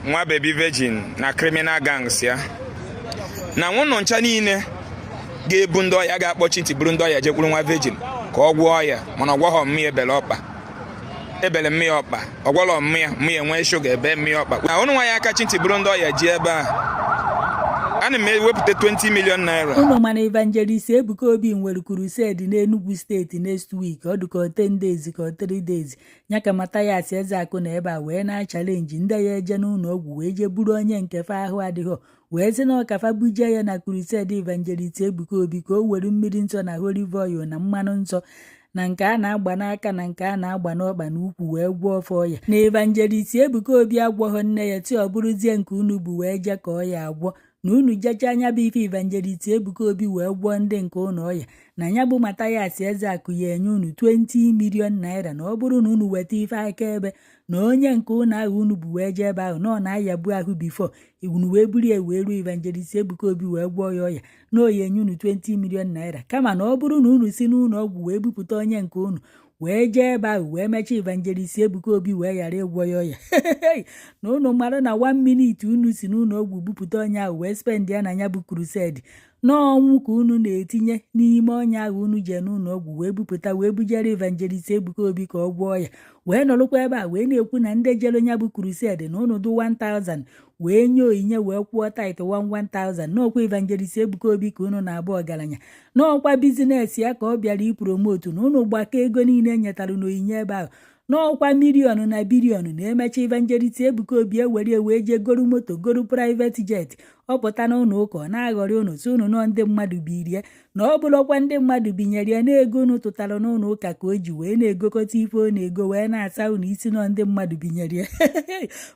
nwa baby virgin na criminal gangs ya na nwụnọ ncha niile ga-ebu ndị ọya ga-akpọchi ntị buru ndị ọya jekwuru nwa virgin ka ọ gwọọ ya mana ọgwọghọ mmịa ebele mmịa ọkpa ọgwọlọ mmịa nwee shuga ebe mmịa ọkpa na ụnụ nwa ya aka chi ntị buru ndị ọya ji ebe a ana m ewepụta 20 million naira. Ụmụ mana Evangelist Ebuka Obi nwere crusade n'Enugu steeti next week ọ dịka 10 days ka 3 days nya ka Mathias Ezeaku na ebe a wee na-challenge ndị ya eje n'ụlọ ọgwụ wee je buru onye nke fa ahụ adịghị wee sị na ọkafa buje ya na crusade Evangelist Ebuka Obi ka o were mmiri nsọ na olive oil na mmanụ nsọ na nke a na-agba n'aka na nke a na-agba n'ọkpa n'ukwu wee gwọọ ọfọ ya na Evangelist Ebuka Obi agwọghọ nne ya ti ọ bụrụzie nke unu bụ wee je ka ọ ya agwọ na unu jecha anya bụ ife Evangelist Ebuka Obi wee gwọọ ndị nke ụnụ ọya na ya bụ Mathias Ezeaku ya enye unu 20 million naira na ọ bụrụ na unu weta ife akaebe na onye nke ụnụ ahụ unu bụ wee jee ebe ahụ na ọ na-ayabu ahụ bifo unu wee buru ya wee ruo Evangelist Ebuka Obi wee gwọọ ya ọya na oyi enye unu 20 million naira kama na ọ bụrụ na unu si n'ụlọ ọgwụ wee bupụta onye nke unu wee jee ebe ahụ wee mechaa Evangelist Ebuka Obi wee ghara ịgwọ ya ọya na unu mara na 1 minute unu si n'ụlọ ọgwụ bupụta onye ahụ wee spend ya na ya bụ crusade n'ọnwụ ka unu na-etinye n'ime onye ahụ unu jee n'ụlọ ọgwụ wee bupụta wee bujere Evangelist Ebuka Obi ka ọ gwọọ ya wee nọrụkwa ebe a wee na-ekwu na ndị jere onye bụ crusade na unu dụ 1000 wee nye onyinye wee kwụọ tait 1000 n'ọkwa Evangelist Ebuka Obi ka unu na-abụ ọgaranya n'ọkwa bizinesi ya ka ọ bịara ipromotu na unu gbakọ ego niile nyetara n'onyinye ebe ahụ n'ọkwa miliọnụ na biliọnụ na-emecha Evangelist Ebuka Obi ewere wee jee goro moto goro private jet ọ pụta n'ụlọ ụka ọ na-aghọrị unu si unu nọ ndị mmadụ birie na ọ bụrụkwa ndị mmadụ binyere ya na-ego unu tụtara n'ụlọ ụka ka o ji wee na-egokọta ife ọ na-ego wee na-asa unu isi nọ ndị mmadụ binyere ya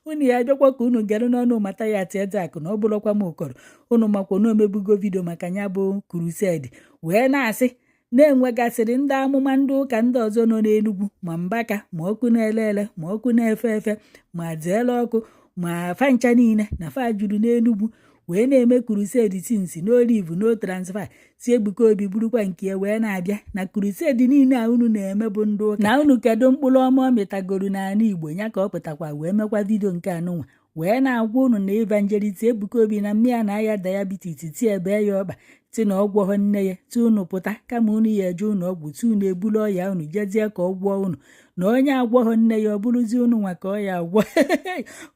unu ya bịakwa ka unu gere n'ọnụ Mathias Ezeaku na ọ bụrụkwa m ụkọrọ unu makwa na omebugo vidio maka ya bụ crusade wee na-asị na-enwegasịrị ndị amụma ndị ụka ndị ọzọ nọ n'Enugu ma Mbaka ma ọkụ na-ele ele ma ọkụ na-efe efe ma zeele ọkụ ma fancha niile na fa juru n'Enugu wee na-eme crusade sinsi no live no transfer si Ebuka Obi burukwa nke ya wee na-abịa na crusade niile a unu na-eme bụ ndị ụka na unu kedu mkpụrụ ọma ọ mịtagoro n'ala Igbo ya ka ọ pụtakwa wee mekwa vidio nke anụnwa wee na-agwa unu na Evangelist Ebuka Obi na mmịa na aya diabetes ti ebe ya ọba ti na ọgwọghọ nne ya ti unu pụta kama unu ya eje unu ọgwụ ti unu ebulu ọya unu jezie ka ọ gwọọ unu na onye agwọghọ nne ya ọ bụrụzi unu nwa ka ọ ya agwọ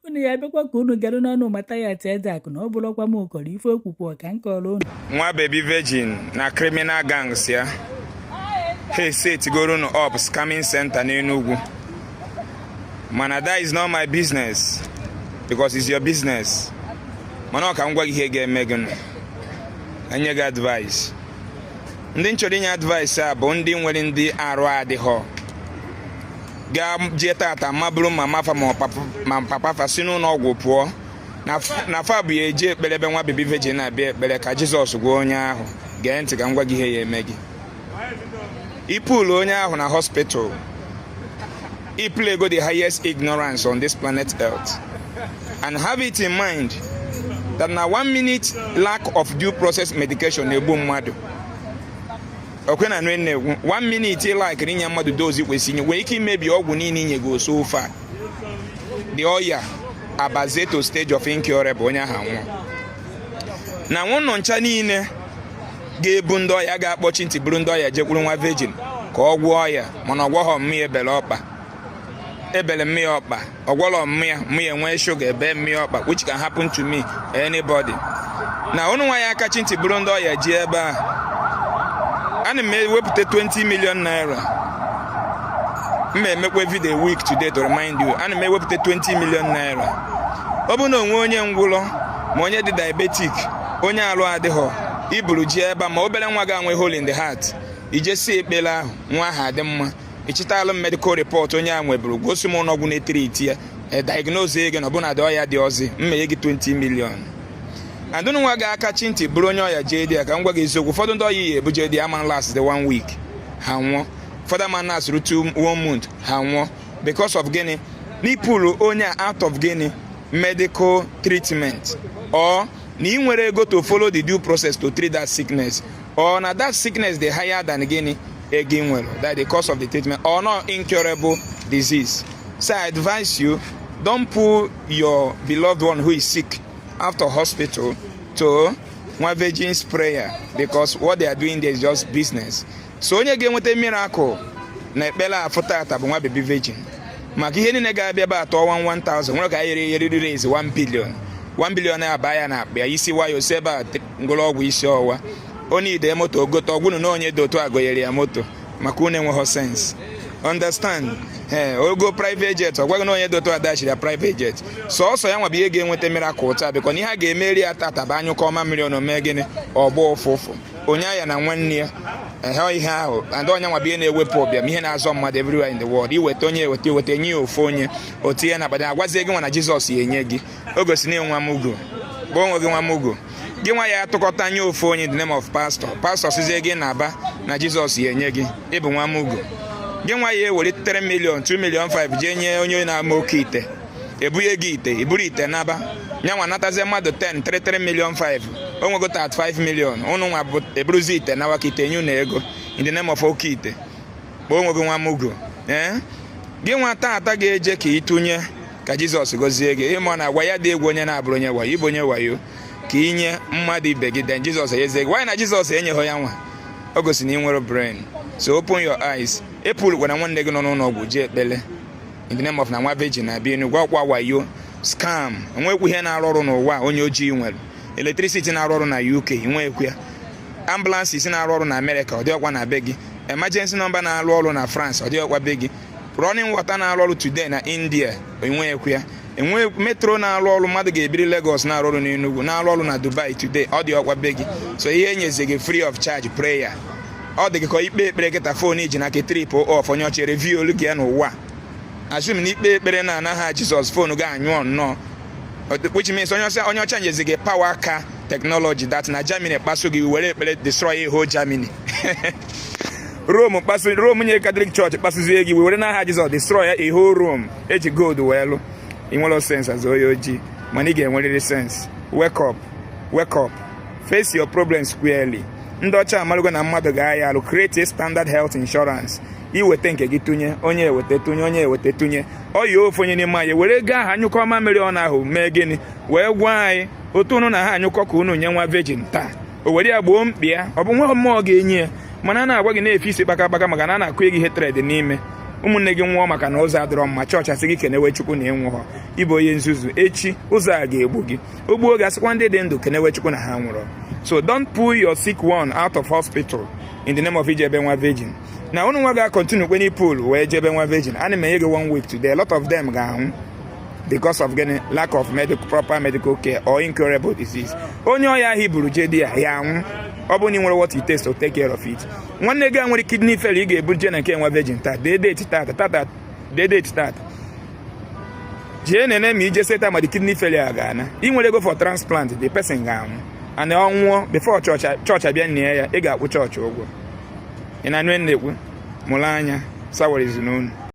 unu ya bịakwa ka unu gara n'ọnụ Mathias Ezeaku na ọ bụrụkwa m ụkọrọ ife okwukwe ọka nkọrọ unu nwa baby virgin na criminal gangs ya ha esetigoro unu up scamming center n'Enugu mana that is not my business because it's your business mana ọ ka m gwa gị ihe ga-eme gị enye gị advice ndị nchọrọ inye advice a bụ ndị nwere ndị arụ adịghọ gaa jee tata mabụrụ ma mafa ma papa fa si n'ụlọ ọgwụ pụọ na fa bụ ya eje ekpere ebe nwa baby virgin na-abịa ekpere ka Jizọs gwa onye ahụ gee ntị ka m gwa gị ihe ya eme gị ipulu onye ahụ na hospital iplego the highest ignorance on this planet Earth and have it in mind that na 1 minute lack of due process medication na-egbu mmadụ okwe na nne 1 minute like inye mmadụ dozi kwesịrị nwee ike imebi ọgwụ niile inye go so far the oya abaze to stage of incurable onye ahụ nwụọ na nwụnọ ncha niile ga-ebu ndị ọya ga-akpọchi ntị buru ndị ọya jekwuru nwa virgin ka ọ gwọọ ya mana ọgwọghọ mmịa ebele mmịa ọkpa ọgwọlọ mmịa nwee shuga ebe mmịa ọkpa which can happen to me anybody na ụnụ nwa ya aka chi ntị buru ndị ọya ji ebe a ana m ewepụta 20 million naira mma emekwa video week today to remind you ana m ewepụta 20 million naira ọ bụ na onwe onye ngwụlọ ma onye dị diabetic onye arụ adịghọ iburu ji ebe ma obere nwa ga-anwe hole in the heart ijesi ekpere ahụ nwa ahụ adị mma ichitalụ medical report onye a nweburu gosi m ọnọgwụ na-etiriti ya diagnose ego na ọbụna dị ọya dị ọzọ mmeye gị 20 million andụnụ nwa ga-aka chi ntị bụrụ onye ọya jee dị ya ka m gwa gị eziokwu ụfọdụ ndị ọya ya ebuje dị ama last the 1 week ha nwụọ ụfọdụ ma nas rutu 1 month ha nwụọ because of gịnị n'ipulu onye out of gịnị medical treatment or na ị nwere ego to follow the due process to treat that sickness or na that sickness dey higher than gịnị again well that the cause of the treatment or not incurable disease. So I advise you don't pull your beloved one who is sick after hospital to one virgin's prayer, because what they are doing there is just business. So onye ga-enweta miracle na ekpele afụta ata bụ nwa baby virgin. Maka ihe niile ga-abịa ebe atọ 1,000 nwere ka yeri raise 1 billion. 1 billion na-aba ya na akpa ya isi wayo si ebe a ngụlọọgwụ isi ọwa. Onye ide moto ogote ọgwụnụ na onye dotu agoyere ya moto maka unu enweghị sense. Understand? Ogo private jet ọgwaghị na onye dotu adachiri ya private jet. Sọọsọ ya nwa bụ ihe ga-enweta miracle taa, biko na ihe a ga-emeri ya tata bụ anyụkọ ọma mmiri ọ mee gịnị ọgbọ ụfụfụ onye ya na nwanne ya ihe ahụ and onye nwa bụ ihe na-ewepụ ọbịa ihe na-azọ mmadụ everywhere in the world. Iweta onye eweta nye ya ofu onye otu ya na abada agwazie gị nwa na Jizọs ya enye gị o gosi na nwa m ugo bụ onwe gị nwa m ugo gị nwa ya atụkọta nye ofu onye the name of pastor sizie gị na aba na Jizọs ya enye gị ịbụ nwa m ugo. Gị nwa ya ewere 3 million 2 million 5 jee nye onye na-ama oke ite ebunye gị ite iburu ite naba nyanwa natazie mmadụ 3 million 5 o nwego 35 million ụnụ nwa bụ eburuzi ite nawa ka ite nye unu ego in the name of oke ite bụ onwego nwa m ugo. Gị nwa ata ga-eje ka ịtụnye ka Jizọs gozie gị ịma na agwa ya dị egwu onye na-abụrụ onye wayo ịbụ onye wayo ka inye mmadụ ibe gị den Jizọs eyezie gị. Why na Jizọs enyeghị ya nwa? O gosi na ị nwere brain. So open your eyes. Epul gwa na nwanne gị nọ n'ụlọ ọgwụ jee ekpele in the name of na nwa virgin na-abịa enu gwa ọkwa wayo scam. Enwekwu ihe na-arụ ọrụ n'ụwa onye ojii nwere. Electricity na-arụ ọrụ na UK enwekwu ya. Ambulances na-arụ ọrụ na America ọ dị ọkwa na be gị. Emergency number na-arụ ọrụ na France ọ dị ọkwa be gị. Running water na-arụ ọrụ today na India enwekwu ya. Enwe metro na-arụ ọrụ mmadụ ga-ebiri Lagos na-arụ ọrụ n'Enugu na-arụ ọrụ na Dubai today ọ dị ọkwa be gị. So ihe enyezi gị free of charge prayer. Ọ dị gị ka ikpe ekpere kịta fon iji na trip off onye ọchị review olu gị ya n'ụwa. Assume na ikpe ekpere na anaghị Jizọs fon gị anyụọ nnọọ, which means onye ọcha nyezi gị power car technology that na Germany kpaso gị were ekpere destroy whole Germany. Rome nye Catholic Church kpasuzie gị were n'aha Jizọs destroy a whole Rome eji gold wee lụ. Ị nwere sense as onye ojii mana ị ga-enwerịrị sense. Wake up, face your problems squarely. Ndị ọcha amalụgo na mmadụ ga-aya alụ create a standard health insurance. Iweta nke gị tụnye onye eweta tụnye ọya ofu onye n'ime anyị were gaa ha anyụkọ ọma mmiri ọ na-ahụ mee gịnị wee gwa anyị otu unu na ha anyụkọ ka unu nye nwa virgin taa o were ya gboo mkpi ya ọ bụ nwa mmụọ ga-enye ya mana a na-agwa gị na-efe isi kpakakpaka maka na a na-akụ gị ihe tred n'ime ụmụnne gị nwụọ maka na ụzọ adịrọ mma chọọchị asị gị kenewe Chukwu na ịnwụghọ ịbụ onye nzuzu echi ụzọ a ga-egbu gị o gbuo gị asịkwa ndị dị ndụ kenewe Chukwu na ha nwụrụ. So don't pull your sick one out of hospital in the name of ijebe nwa virgin. Na unu nwa ga-continue kwenye pool wee jebe nwa virgin. Ana m enye gị 1 week today. A lot of them ga-anwụ because of lack of proper medical care or incurable disease. Onye ọya hiburu jedi ya anwụ ọ bụ na ị nwere what it takes to take care of it. Nwanne gị nwere kidney failure ị ga-eburu je na nke nwa virgin taa date tata jee nene ma ije seta ma the kidney failure ga-ana ị nwere ego for transplant the person ga-anwụ and ọ nwụọ before chọọchị abịa nne ya ị ga-akwụ chọọchị ụgwọ. Ị na-anụ na-ekwu mụrụ anya sawarizi n'onu.